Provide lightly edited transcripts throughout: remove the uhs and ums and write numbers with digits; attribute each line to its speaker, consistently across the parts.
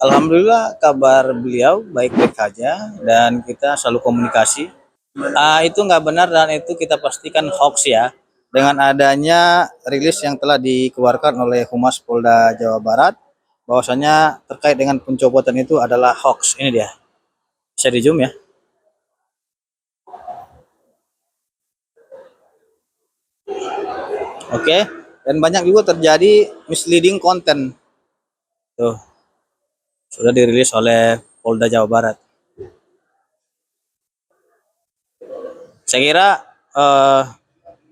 Speaker 1: Alhamdulillah kabar beliau baik-baik saja dan kita selalu komunikasi. Itu nggak benar dan itu kita pastikan hoax ya. Dengan adanya rilis yang telah dikeluarkan oleh Humas Polda Jawa Barat, bahwasanya terkait dengan pencopotan itu adalah hoax. Ini dia. Bisa di zoom ya. Oke. Dan banyak juga terjadi misleading content. Tuh, sudah dirilis oleh Polda Jawa Barat. Saya kira eh,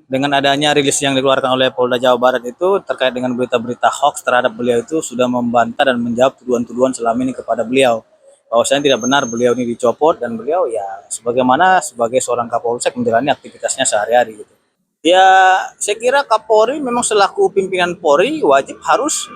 Speaker 1: dengan adanya rilis yang dikeluarkan oleh Polda Jawa Barat itu terkait dengan berita-berita hoax terhadap beliau itu sudah membantah dan menjawab tuduhan-tuduhan selama ini kepada beliau. Bahwasanya tidak benar beliau ini dicopot dan beliau ya sebagaimana sebagai seorang Kapolsek menjalani aktivitasnya sehari-hari gitu. Ya, saya kira Kapolri memang selaku pimpinan Polri wajib harus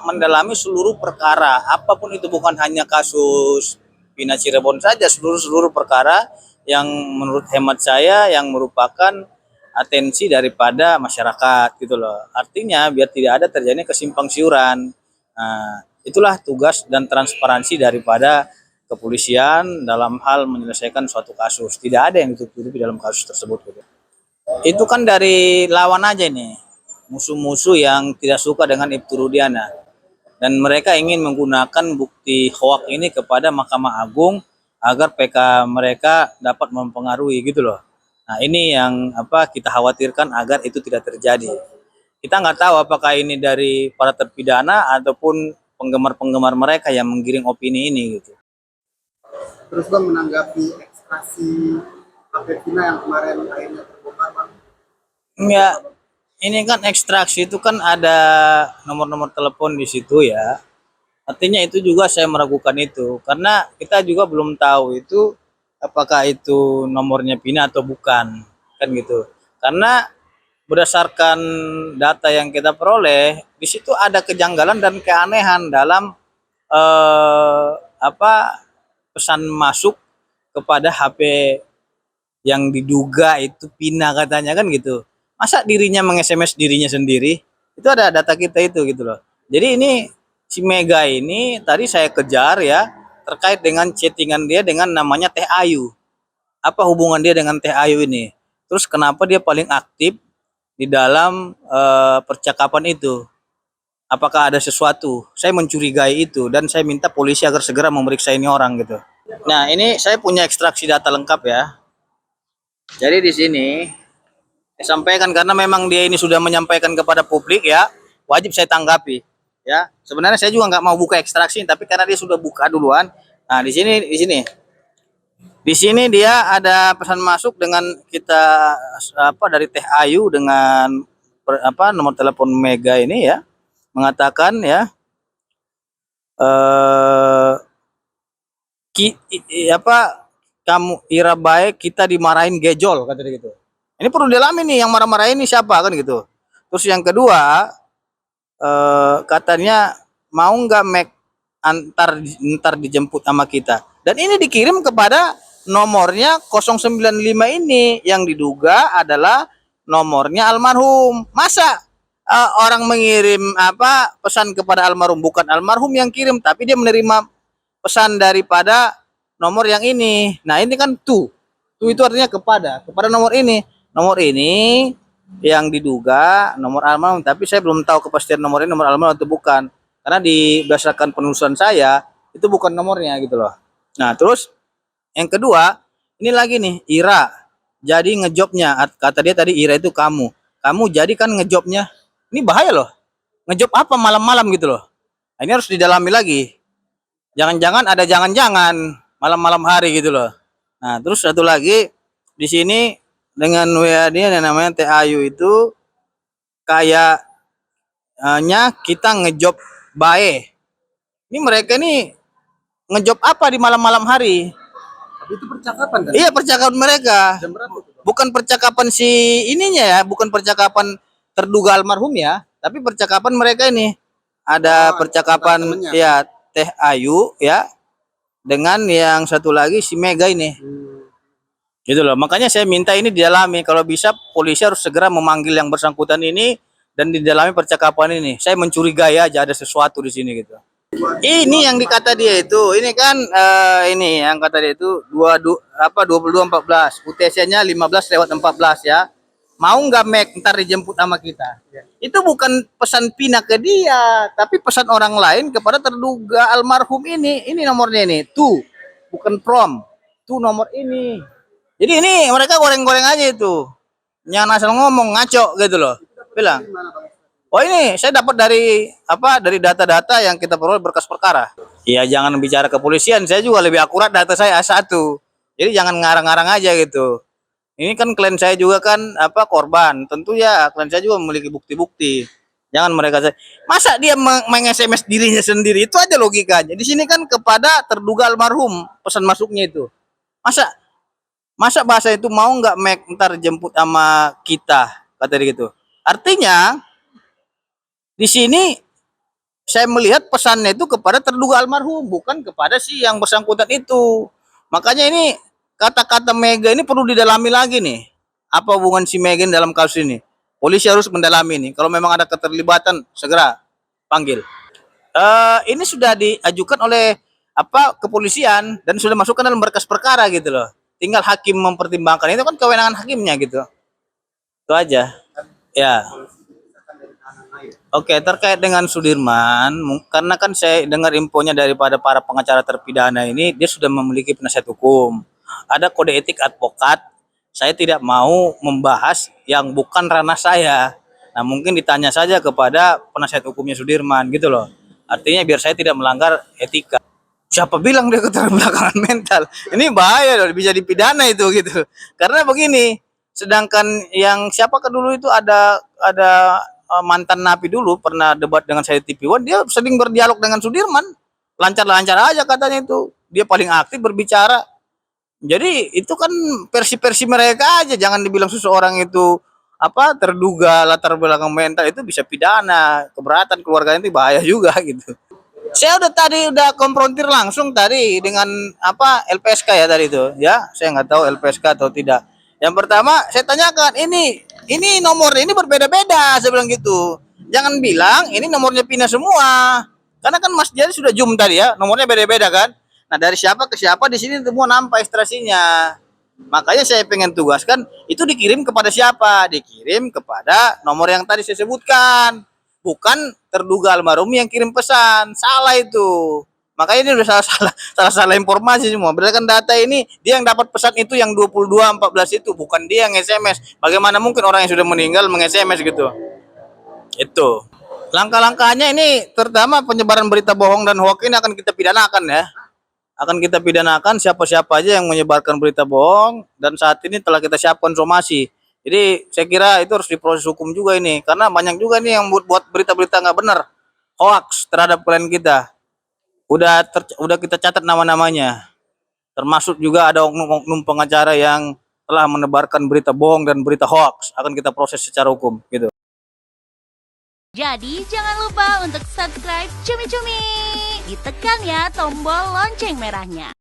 Speaker 1: mendalami seluruh perkara, apapun itu, bukan hanya kasus Pina Cirebon saja, seluruh perkara yang menurut hemat saya yang merupakan atensi daripada masyarakat gitu loh. Artinya biar tidak ada terjadi kesimpang siuran. Nah, itulah tugas dan transparansi daripada kepolisian dalam hal menyelesaikan suatu kasus. Tidak ada yang ditutup-tutupi dalam kasus tersebut gitu. Itu kan dari lawan aja nih, musuh-musuh yang tidak suka dengan Ibtu Rudiana. Dan mereka ingin menggunakan bukti hoak ini kepada Mahkamah Agung agar PK mereka dapat mempengaruhi gitu loh. Nah ini yang kita khawatirkan agar itu tidak terjadi. Kita nggak tahu apakah ini dari para terpidana ataupun penggemar-penggemar mereka yang menggiring opini ini gitu.
Speaker 2: Terus Bang menanggapi ekstrasi HP Vina yang kemarin akhirnya terbongkar Bang.
Speaker 1: Ya, ini kan ekstraksi itu kan ada nomor-nomor telepon di situ ya. Artinya itu juga saya meragukan itu karena kita juga belum tahu itu apakah itu nomornya Pina atau bukan kan gitu. Karena berdasarkan data yang kita peroleh di situ ada kejanggalan dan keanehan dalam eh, apa pesan masuk kepada HP yang diduga itu Pina katanya kan gitu. Masa dirinya meng-SMS dirinya sendiri? Itu ada data kita itu gitu loh. Jadi ini si Mega ini tadi saya kejar ya terkait dengan chattingan dia dengan namanya Teh Ayu. Apa hubungan dia dengan Teh Ayu ini? Terus kenapa dia paling aktif di dalam percakapan itu? Apakah ada sesuatu? Saya mencurigai itu dan saya minta polisi agar segera memeriksa ini orang gitu. Nah, ini saya punya ekstraksi data lengkap ya. Jadi di sini saya sampaikan karena memang dia ini sudah menyampaikan kepada publik ya, wajib saya tanggapi. Ya, sebenarnya saya juga nggak mau buka ekstraksi, tapi karena dia sudah buka duluan. Nah, di sini dia ada pesan masuk dengan kita dari Teh Ayu dengan nomor telepon Mega ini ya, mengatakan ya eh kamu Ira baik kita dimarahin gejol kata dia gitu. Ini perlu dilami nih yang marah-marah ini siapa kan gitu. Terus yang kedua katanya mau nggak make antar dijemput sama kita. Dan ini dikirim kepada nomornya 095 ini yang diduga adalah nomornya almarhum. Masa orang mengirim pesan kepada almarhum, bukan almarhum yang kirim tapi dia menerima pesan daripada nomor yang ini. Nah, ini kan tuh itu artinya kepada nomor ini. Nomor ini yang diduga nomor almarhum, tapi saya belum tahu kepastian nomor ini nomor almarhum atau bukan. Karena berdasarkan penelusuran saya itu bukan nomornya gitu loh. Nah, terus yang kedua, ini lagi nih Ira. Jadi ngejobnya kata dia tadi Ira itu kamu. Kamu jadi kan ngejobnya. Ini bahaya loh. Ngejob apa malam-malam gitu loh. Nah, ini harus didalami lagi. Jangan-jangan ada jangan-jangan malam-malam hari gitu loh. Nah, terus satu lagi di sini dengan WA dia yang namanya Teh Ayu itu kayaknya kita ngejob bae. Ini mereka ini ngejob apa di malam-malam hari?
Speaker 2: Tapi itu percakapan kan?
Speaker 1: Iya, percakapan mereka.
Speaker 2: Jam berapa itu?
Speaker 1: Bukan percakapan si ininya ya, bukan percakapan terduga almarhum ya, tapi percakapan mereka ini. Ada percakapan ya Teh Ayu ya dengan yang satu lagi si Mega ini. Gitu loh. Makanya saya minta ini didalami. Kalau bisa polisi harus segera memanggil yang bersangkutan ini dan didalami percakapan ini. Saya mencurigai aja ada sesuatu di sini gitu. Ini yang dikata dia itu, ini kan ini yang kata dia itu 22 14, UTC-nya 15/14 ya. Mau nggak Mac ntar dijemput sama kita. Itu bukan pesan Pina ke dia, tapi pesan orang lain kepada terduga almarhum ini. Ini nomornya ini, tuh. Bukan from. Tuh nomor ini. Jadi ini mereka goreng-goreng aja itu. Jangan asal ngomong ngaco gitu loh. Bilang,
Speaker 2: Gimana Bang?
Speaker 1: oh ini saya dapat dari apa? Dari data-data yang kita peroleh berkas perkara. Iya jangan bicara kepolisian, saya juga lebih akurat data saya A1. Jadi jangan ngarang-ngarang aja gitu. Ini kan klien saya juga kan apa korban. Tentu ya klien saya juga memiliki bukti-bukti. Jangan mereka masa dia meng-SMS dirinya sendiri, itu aja logikanya. Di sini kan kepada terduga almarhum pesan masuknya itu. Masa masa bahasa itu mau nggak ntar jemput sama kita kata dia gitu. Artinya di sini saya melihat pesannya itu kepada terduga almarhum, bukan kepada si yang bersangkutan itu. Makanya ini kata-kata Mega ini perlu didalami lagi nih. Apa hubungan si Mega dalam kasus ini? Polisi harus mendalami ini. Kalau memang ada keterlibatan, segera panggil. Ini sudah diajukan oleh apa kepolisian dan sudah masukkan dalam berkas perkara gitu loh. Tinggal hakim mempertimbangkan, itu kan kewenangan hakimnya gitu. Itu aja. Ya. Oke, terkait dengan Sudirman, karena kan saya dengar infonya daripada para pengacara terpidana ini, dia sudah memiliki penasihat hukum. Ada kode etik advokat, saya tidak mau membahas yang bukan ranah saya. Nah, mungkin ditanya saja kepada penasihat hukumnya Sudirman gitu loh. Artinya biar saya tidak melanggar etika. Siapa bilang dia keterbelakangan mental? Ini bahaya loh, bisa dipidana itu gitu. Karena begini, sedangkan yang siapa ke dulu itu ada mantan napi dulu pernah debat dengan saya di TV One, dia sering berdialog dengan Sudirman, lancar-lancar aja katanya itu. Dia paling aktif berbicara. Jadi itu kan versi-versi mereka aja, jangan dibilang seseorang itu apa terduga latar belakang mental itu bisa pidana, keberatan keluarganya itu bahaya juga gitu. Saya udah konfrontir langsung tadi dengan apa LPSK ya tadi itu ya, saya nggak tahu LPSK atau tidak. Yang pertama saya tanyakan ini nomor ini berbeda-beda, saya bilang gitu. Jangan bilang ini nomornya Pina semua, karena kan Mas Jari sudah zoom tadi ya, nomornya beda-beda kan. Nah dari siapa ke siapa di sini semua nampak ekstrasinya. Makanya saya pengen tugaskan itu dikirim kepada siapa? Dikirim kepada nomor yang tadi saya sebutkan. Bukan terduga almarhum yang kirim pesan. Salah itu. Makanya ini udah salah informasi semua. Berdasarkan data ini dia yang dapat pesan itu yang 22/14 itu, bukan dia yang SMS. Bagaimana mungkin orang yang sudah meninggal meng-SMS gitu? Itu. Langkah-langkahnya ini terutama penyebaran berita bohong dan hoax ini akan kita pidanakan ya. Akan kita pidanakan siapa-siapa aja yang menyebarkan berita bohong dan saat ini telah kita siapkan somasi. Jadi saya kira itu harus diproses hukum juga ini karena banyak juga nih yang buat berita-berita nggak benar, hoax terhadap klien kita. Udah kita catat nama-namanya. Termasuk juga ada oknum-oknum pengacara yang telah menebarkan berita bohong dan berita hoax, akan kita proses secara hukum gitu.
Speaker 3: Jadi jangan lupa untuk subscribe Cumi Cumi. Ditekan ya tombol lonceng merahnya.